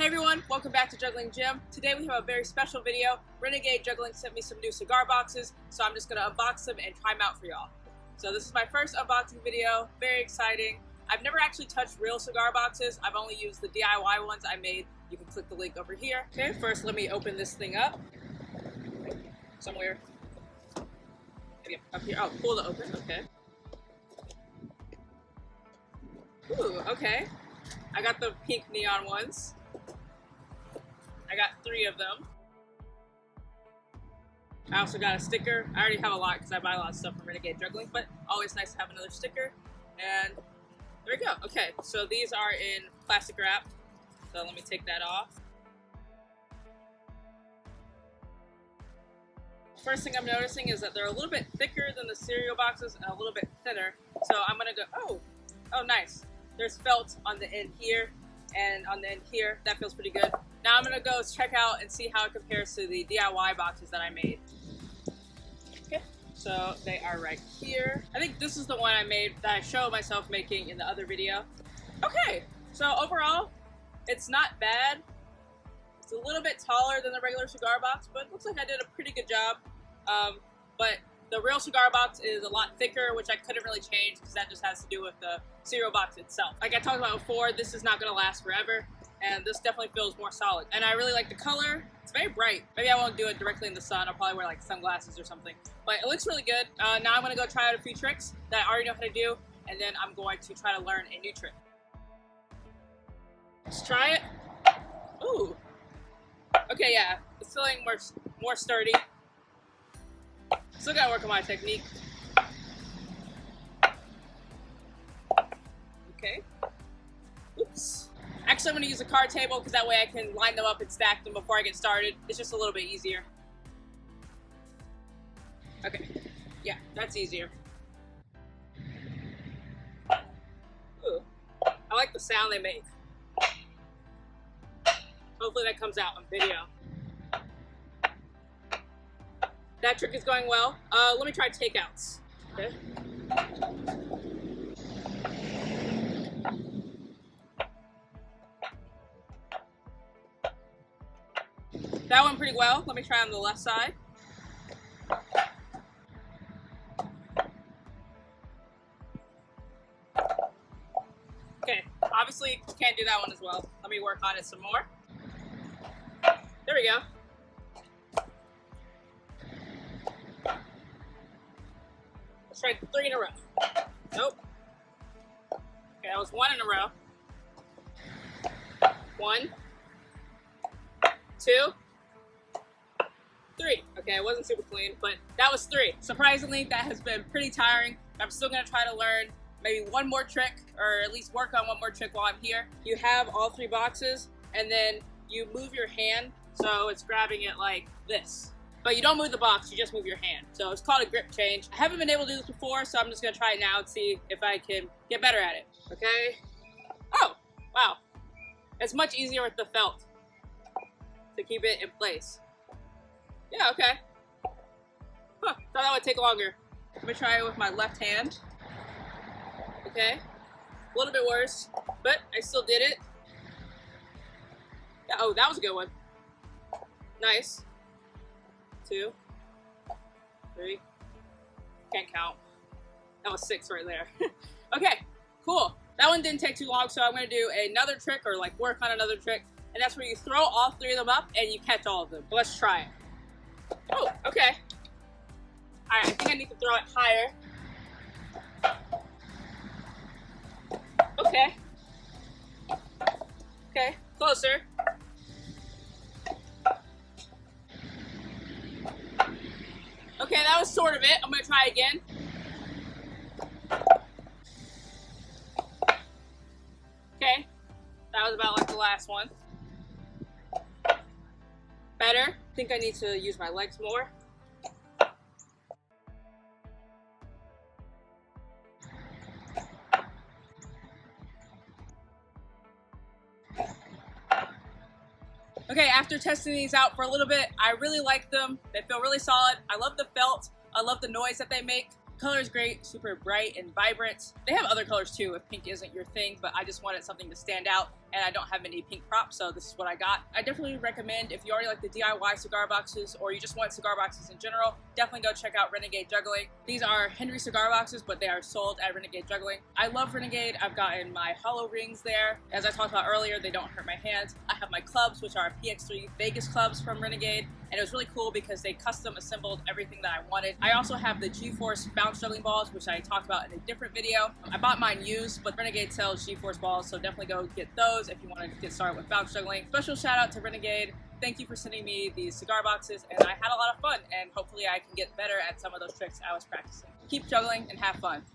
Hey everyone, welcome back to Juggling Jim. Today we have a very special video. Renegade Juggling sent me some new cigar boxes, so I'm just going to unbox them and try them out for y'all. So this is my first unboxing video, very exciting. I've never actually touched real cigar boxes. I've only used the DIY ones I made. You can click the link over here. Okay, first let me open this thing up. Somewhere. Maybe up here. Oh, pull to open, okay. Ooh, okay. I got the pink neon ones. I got 3 of them. I also got a sticker. I already have a lot because I buy a lot of stuff from Renegade Juggling, but always nice to have another sticker. And there we go. Okay, so these are in plastic wrap. So let me take that off. First thing I'm noticing is that they're a little bit thicker than the cereal boxes and a little bit thinner. So I'm gonna go, oh nice. There's felt on the end here and on the end here. That feels pretty good. Now I'm gonna go check out and see how it compares to the DIY boxes that I made. Okay, so they are right here. I think this is the one I made that I showed myself making in the other video. Okay, so overall, it's not bad. It's a little bit taller than the regular cigar box, but it looks like I did a pretty good job. But the real cigar box is a lot thicker, which I couldn't really change because that just has to do with the cereal box itself. Like I talked about before, this is not gonna last forever. And this definitely feels more solid. And I really like the color. It's very bright. Maybe I won't do it directly in the sun. I'll probably wear like sunglasses or something. But it looks really good. Now I'm gonna go try out a few tricks that I already know how to do, and then I'm going to try to learn a new trick. Let's try it. Ooh. Okay, yeah. It's feeling more sturdy. Still gotta work on my technique. Okay. Oops. Actually, I'm going to use a card table because that way I can line them up and stack them before I get started. It's just a little bit easier. Okay. Yeah, that's easier. Ooh. I like the sound they make. Hopefully that comes out on video. That trick is going well. Let me try takeouts. Okay. That went pretty well. Let me try on the left side. Okay, obviously can't do that one as well. Let me work on it some more. There we go. Let's try 3 in a row. Nope. Okay, that was 1 in a row. 1, 2, 3. Okay, it wasn't super clean, but that was 3. Surprisingly, that has been pretty tiring. I'm still gonna try to learn maybe one more trick, or at least work on one more trick while I'm here. You have all 3 boxes, and then you move your hand, so it's grabbing it like this. But you don't move the box, you just move your hand. So it's called a grip change. I haven't been able to do this before, so I'm just gonna try it now and see if I can get better at it. Okay. Oh, wow. It's much easier with the felt to keep it in place. Yeah, okay. Huh, thought that would take longer. Let me try it with my left hand. Okay. A little bit worse, but I still did it. Yeah, oh, that was a good one. Nice. 2, 3. Can't count. That was 6 right there. Okay, cool. That one didn't take too long, so I'm gonna do another trick, or like work on another trick. And that's where you throw all 3 of them up and you catch all of them. So let's try it. Oh, okay. Alright, I think I need to throw it higher. Okay. Okay, closer. Okay, that was sort of it. I'm gonna try again. Okay. That was about like the last one. Better. I think I need to use my legs more. Okay, after testing these out for a little bit, I really like them. They feel really solid. I love the felt. I love the noise that they make. Color is great, super bright and vibrant. They have other colors too if pink isn't your thing, but I just wanted something to stand out and I don't have any pink props, so this is what I got. I definitely recommend, if you already like the DIY cigar boxes or you just want cigar boxes in general, definitely go check out Renegade Juggling. These are Henry cigar boxes, but they are sold at Renegade Juggling. I love Renegade. I've gotten my hollow rings there. As I talked about earlier, they don't hurt my hands. I have my clubs, which are PX3 Vegas clubs from Renegade, and it was really cool because they custom assembled everything that I wanted. I also have the G-Force bounce juggling balls, which I talked about in a different video. I bought mine used, but Renegade sells G-Force balls, so definitely go get those if you want to get started with bounce juggling. Special shout out to Renegade. Thank you for sending me these cigar boxes, and I had a lot of fun, and hopefully I can get better at some of those tricks I was practicing. Keep juggling and have fun.